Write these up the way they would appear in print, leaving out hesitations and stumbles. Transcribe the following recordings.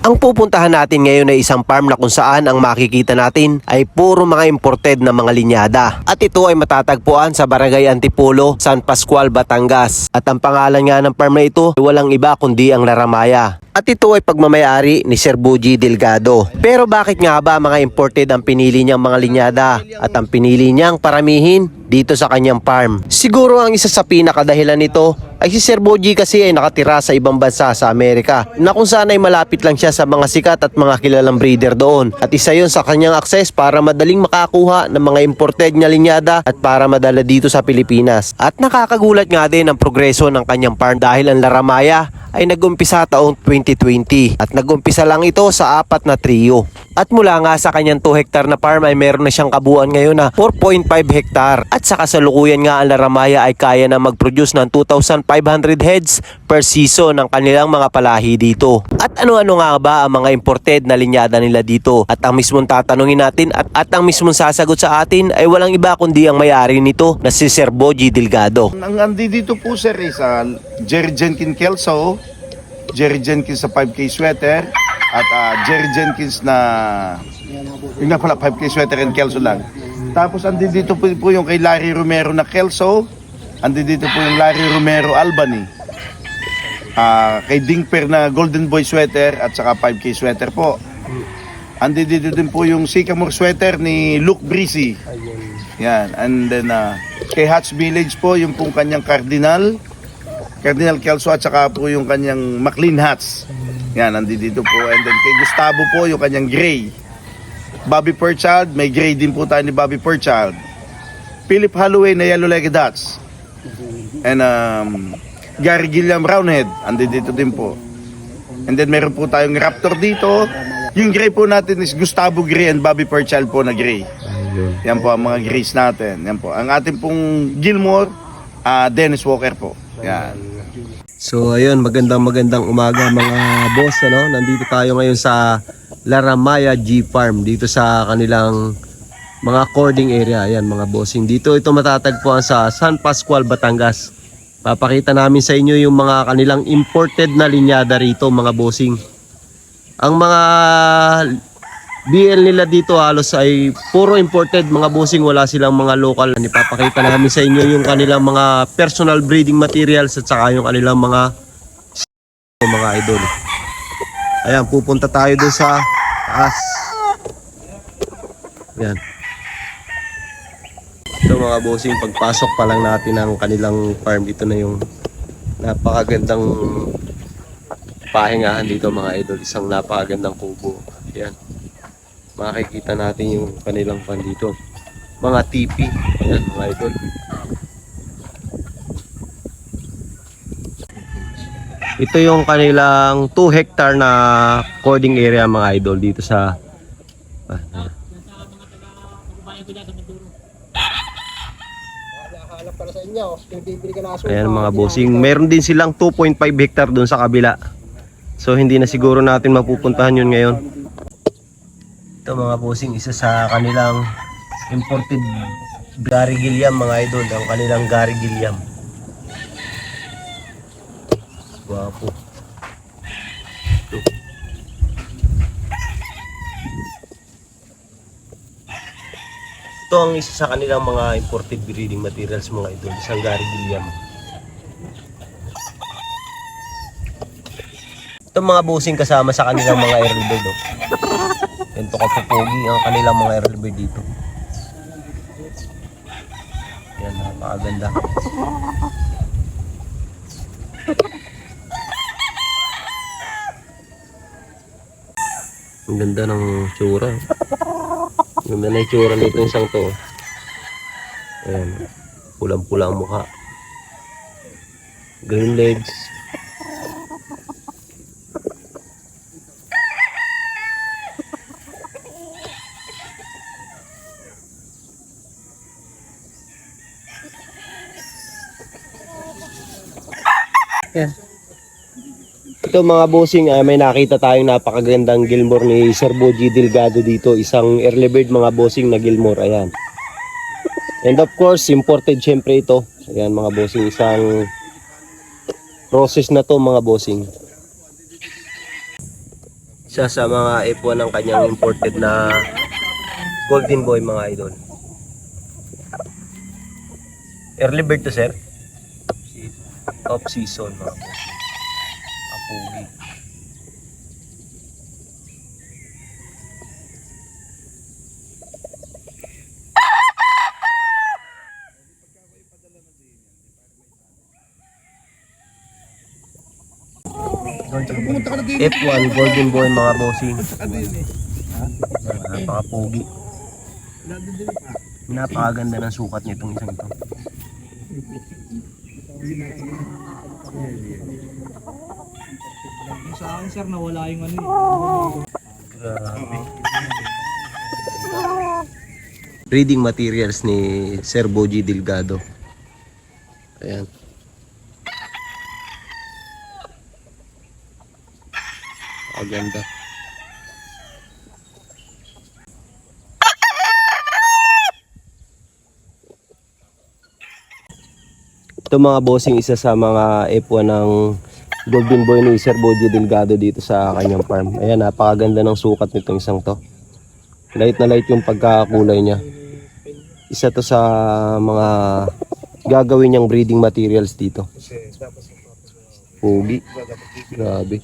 Ang pupuntahan natin ngayon ay isang farm na kung saan ang makikita natin ay puro mga imported na mga linyada. At ito ay matatagpuan sa Barangay Antipolo, San Pascual, Batangas. At ang pangalan nga ng farm na ito ay walang iba kundi ang Laramaya. At ito ay pagmamayari ni Sir Buji Delgado. Pero bakit nga ba mga imported ang pinili niyang mga linyada at ang pinili niyang paramihin dito sa kanyang farm? Siguro ang isa sa pinakadahilan nito ay si Sir Buji kasi ay nakatira sa ibang bansa sa Amerika na kung saan ay malapit lang siya sa mga sikat at mga kilalang breeder doon. At isa yon sa kanyang access para madaling makakuha ng mga imported na linyada at para madala dito sa Pilipinas. At nakakagulat nga din ang progreso ng kanyang farm dahil ang Laramaya ay nag-umpisa taong 2020 at nag-umpisa lang ito sa 4 na trio. At mula nga sa kanyang 2 hektar na farm ay meron na siyang kabuuan ngayon na 4.5 hektar. At sa kasalukuyan nga ang Laramaya ay kaya na mag-produce ng 2,500 heads per season ng kanilang mga palahi dito. At ano-ano nga ba ang mga imported na linyada nila dito? At ang mismong tatanungin natin at ang mismong sasagot sa atin ay walang iba kundi ang may-ari nito na si Sir Buji Delgado. Ang andi dito po sir is Jerry Jenkins Kelso, Jerry Jenkins sa 5K sweater at Jerry Jenkins na yung nga pala 5K sweater and Kelso lang. Tapos andi dito po yung kay Larry Romero na Kelso, andi dito po yung Larry Romero Albany, kay Dingper na Golden Boy sweater at saka 5K sweater po. Andi dito din po yung Sycamore sweater ni Luke Breezy. Yan, and then kay Hatch Village po yung pong kanyang Cardinal Kelso at saka po yung kanyang McLean hats. Yan, nandito po. And then kay Gustavo po yung kanyang gray. Bobby Purchild, may gray din po tayo ni Bobby Purchild. Philip Holloway na yellow-legged hats. And Gary Gilliam Roundhead, andito din po. And then meron po tayong Raptor dito. Yung gray po natin is Gustavo Gray and Bobby Purchild po na gray. Yan po ang mga grays natin. Yan po. Ang ating pong Gilmore, Dennis Walker po. Yan. So ayun, magandang umaga mga boss, ano? Nandito tayo ngayon sa Laramaya G Farm dito sa kanilang mga cording area. Ayan mga bossing. Dito ito matatagpuan sa San Pascual, Batangas. Papakita namin sa inyo yung mga kanilang imported na linyada rito mga bossing. Ang mga BL nila dito halos ay puro imported mga bossing, wala silang mga local. Ipapakita namin sa inyo yung kanilang mga personal breeding materials at saka yung kanilang mga idol. Ayan, pupunta tayo doon sa taas. Ayan. Ito mga bossing, pagpasok pa lang natin ng kanilang farm, ito na yung napakagandang pahingahan dito mga idol. Isang napakagandang kubo. Ayan. Makikita natin yung kanilang pan dito. Mga tipi. Ayan mga idol. Ito yung kanilang 2 hectare na cording area mga idol dito sa ayan mga bossing. Meron din silang 2.5 hectare dun sa kabila. So hindi na siguro natin mapupuntahan yun ngayon. Ito mga bossing, isa sa kanilang imported Gary Gilliam mga idol, ang kanilang Gary Gilliam. Guwapo. Ito ang isa sa kanilang mga imported breeding materials mga idol, isang Gary Gilliam. Ito mga bossing kasama sa kanilang mga early bird. Ito kapupogi ang kanilang mga early bird dito. Yan, napakaganda. Ang ganda ng tsura. Ang ganda na yung tsura nito isang to. Ayan, pulang-pula ang mukha. Green legs. Yan. Ito mga bossing, may nakita tayong napakagandang Gilmore ni Sir Buji Delgado dito. Isang early bird mga bossing na Gilmore. Ayan. And of course, imported syempre ito. Ayan mga bossing, isang process na to mga bossing. Isa sa mga F1 ng kanyang imported na Golden Boy mga idol. Early bird to sir? Off season mga boss. Apugi. F1 Golden Boy mga bossing. Napakapugi. Napakaganda ng sukat nitong isang ito. Sa akin sir, nawala yung ano Grabe. Breeding materials ni Sir Boji Delgado. Ayan. Aganda. Ito mga bossing, isa sa mga F1 ng Golden Boy ni Sir Boji Delgado dito sa kanyang farm. Ayan, napakaganda ng sukat nitong isang to. Light na light yung pagkakulay niya. Isa to sa mga gagawin niyang breeding materials dito. Pogi. Grabe.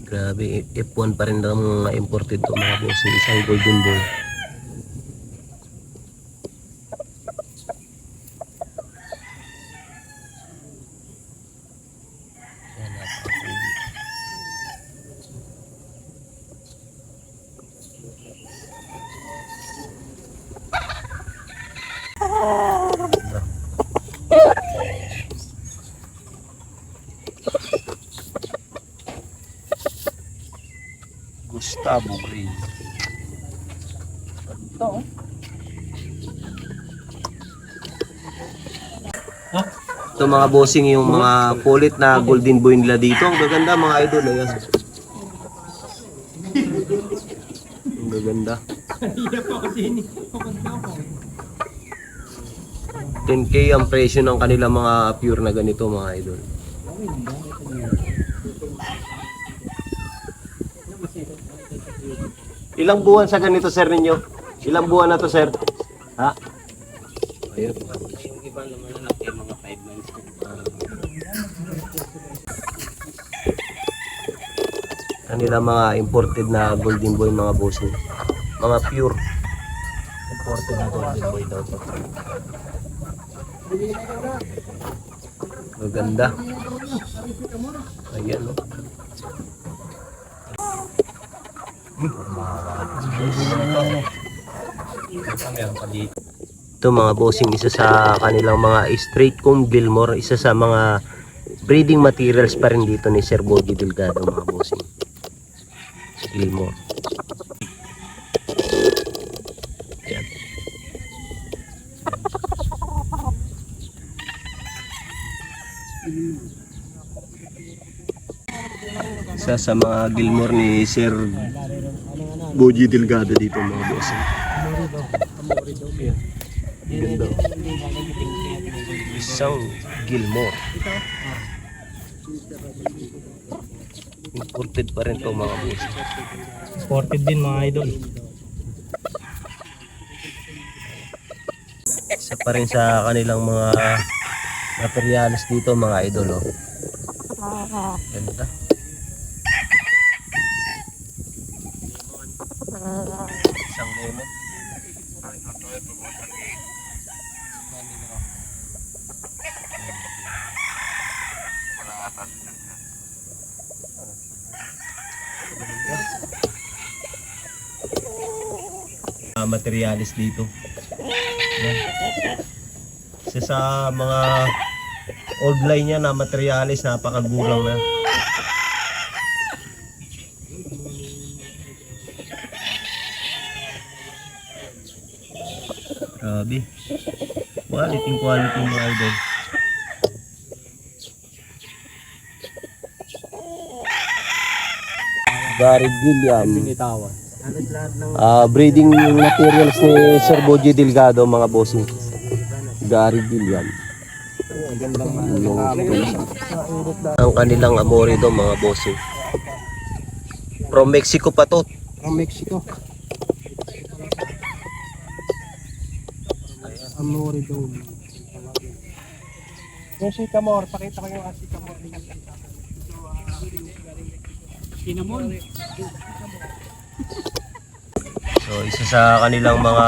Grabe, F1 pa rin ang mga imported to mga bossing, isang Golden Boy. Ayan, napakapogi. Gustavo Green. Ito mga bossing, yung mga pulit na Golden Boy nila dito. Ang gaganda mga idol. Ayan. Ang gaganda. 10K ang presyo ng kanilang mga pure na ganito mga idol. Ilang buwan sa ganito sir ninyo? Ilang buwan na to sir? Ha? Ayun. Yung iba naman na natin, mga 5 months. Kanila mga imported na Golden Boy mga bossing. Mga pure. Imported na Golden Boy daw to. Maganda. Ayan o. Ito mga bossing, isa sa kanilang mga straight comb Gilmore, isa sa mga breeding materials pa rin dito ni Sir Boji Delgado mga bossing. Gilmore. Ayan. Isa sa mga Gilmore ni Sir Boji Delgado dito mga bossing. Ganda. Isang Gilmore. Imported pa rin to mga bossing. Sported din mga idol. Isa pa rin sa kanilang mga materials dito mga idol. Oh. Ganda. Isang lemon. Materialis dito. Yan. Isa sa mga old line niya na materialis, napakagulang na. Grabe. Quality mga idol. Gary Gilliam. Binitawan. Halos lahat ng Breeding materials ni Sir Boji Delgado mga bossing. Gary Gilliam. Ang kanilang Amorido mga bossing. From Mexico pa to. From Mexico. Amore daw. Yung sycamore, pakita ko yung sycamore. Cinnamon. So isa sa kanilang mga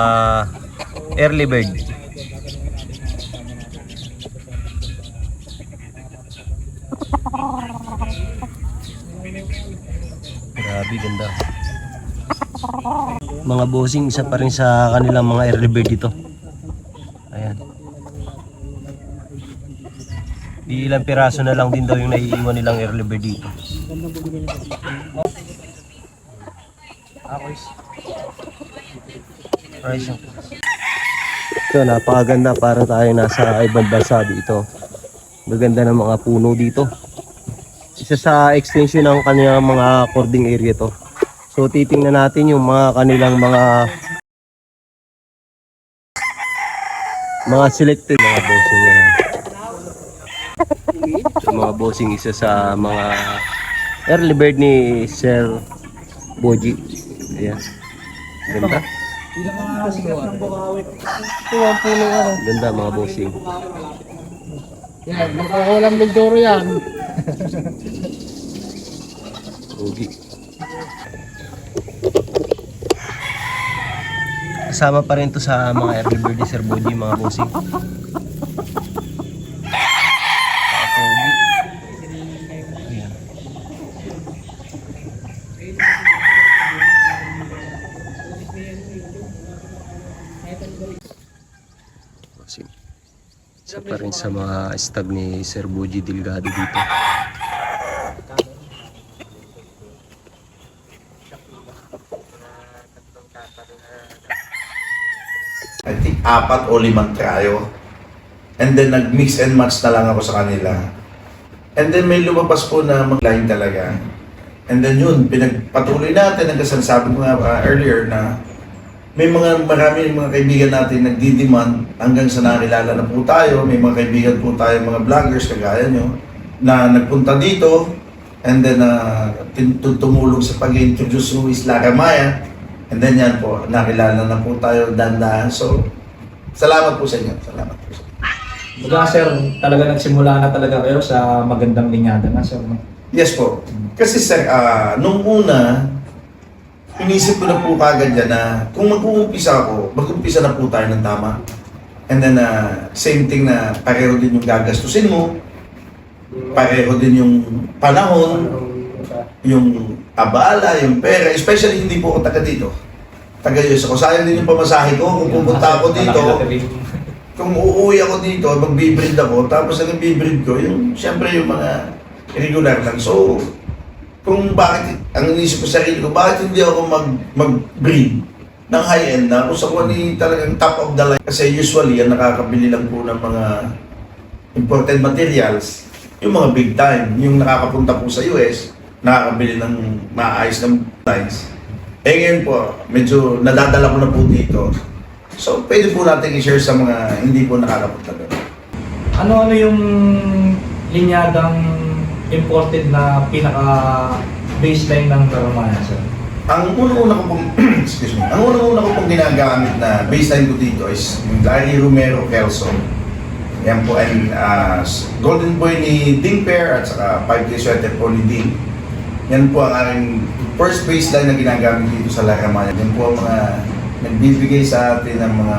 early bird. Grabe ganda. Mga bossing, isa pa rin sa kanilang mga early bird dito. Ayan. Ilang piraso na lang din daw yung naiiwan nilang early bird dito. Price. Ito, napakaganda, para tayo nasa ibang bansa dito. Maganda ng mga puno dito. Isa sa extension ng kanilang mga cording area to. So titingnan natin yung mga kanilang mga selected mga bossing yan. So, mga bossing, isa sa mga early bird ni Sir Boji. Ayan. Ganda. Ganda mga bossing. Yan, magkakawalang bigdoro yan. Ugi. Kasama pa rin to sa mga early bird ni Sir Boji mga bossing. Ugi. Ayan. Bossing. Isa pa rin sa mga stag ni Sir Boji Delgado dito. I think 4 o 5 tryo. And then nag-mix and match na lang ako sa kanila. And then may lumabas po na mag-line talaga. And then yun, pinagpatuloy natin hanggang sabi ko nga earlier na may marami mga kaibigan natin nagdi-demand hanggang sa nakilala na po tayo. May mga kaibigan po tayo, mga vloggers kagaya nyo, na nagpunta dito and then tumulong sa pag-introduce ng Isla Ramaya. And then yan po, nakilala na po tayo dandahan. So, salamat po sa inyo. Salamat po sa inyo. Baga sir, talaga nagsimula na talaga kayo sa magandang linyada na sir. No? Yes po. Kasi sir, nung una, inisip ko na po kagad yan na kung mag-uumpisa ako, mag-umpisa na po tayo ng tama. And then, same thing na pareho din yung gagastusin mo, pareho din yung panahon, yung abala, yung pera, especially hindi po ako taga dito. Taga Diyos ako. Sayang din yung pamasahe ko kung pupunta ako dito. Kung uuwi ako dito, magbibreed ako, tapos ang bibreed ko, yung siyempre yung mga regular lang. So, kung bakit, ang inisip ko sa sarili ko, bakit hindi ako mag-breed ng high-end na kung sa ni talagang top of the line. Kasi usually, ang nakakabili lang po ng mga imported materials, yung mga big time, yung nakakapunta po sa US, nakakabili ng maayos ng lines. Eh ngayon po, medyo nadadala ko na po dito. So, pwede po natin i-share sa mga hindi po nakakapunta doon. Ano yung linyadang imported na pinaka baseline ng Karamaya sir? Ang unang-una ko pong, excuse me, ang unang-una ko pong ginagamit na baseline ko dito is yung Larry Romero Kelso. Yan po ay Golden Boy ni Ding Pair at saka 5K sweater po ni Ding. Yan po ang aking first baseline na ginagamit dito sa Laramaya. Yan po ang mga nagbibigay sa atin ng mga